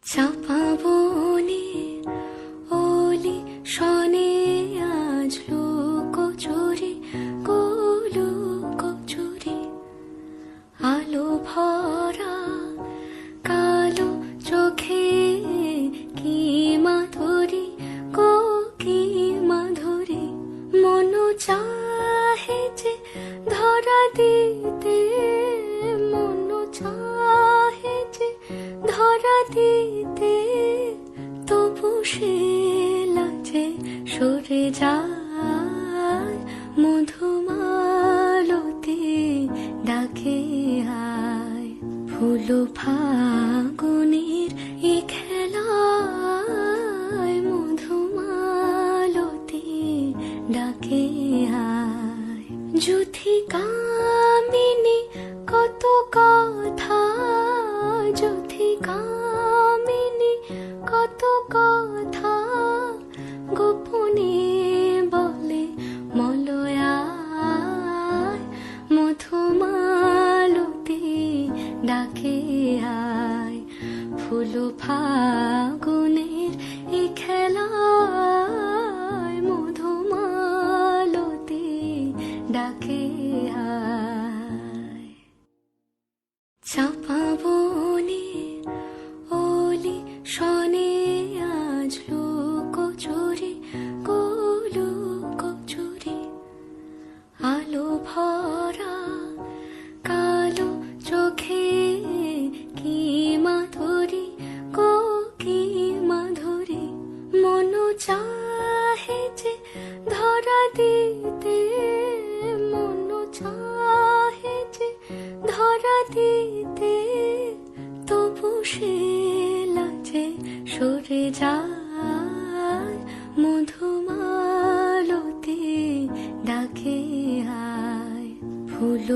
চাপা বনে ওলি শনে আজ লুকোচুরি লুকোচুরি আলো ভরা কালো চোখে কি মাধুরী কি মাধুরী মন চাহে যে ধরা দিতে মন চাহে যে ধরা দিতে তবু সে লাজে সরে যায় মধুমালতি ডাকে আয় ফুল ফাগুনের এ খেলায় মধুমালতি ডাকে আয় যুথি কামিনী কত কথা যুথি কামিনী কত কথা গোপনে বলে মলয়ায় মধুমালতি ডাকে আয় ফুল ফাগুনের এ খেলায় মধুমালতি ডাকে আয় চাপা বনে ওলি শনে আজ লুকোচুরি লুকোচুরি আলো ভরা কালো চোখে কি মাধুরী কি মাধুরী মন চাহে যে ধরা দিতে মন চাহে যে ধরা দিতে তবু সে লাজে সরে যায় মধুমালতি ডাকে আয় ফুল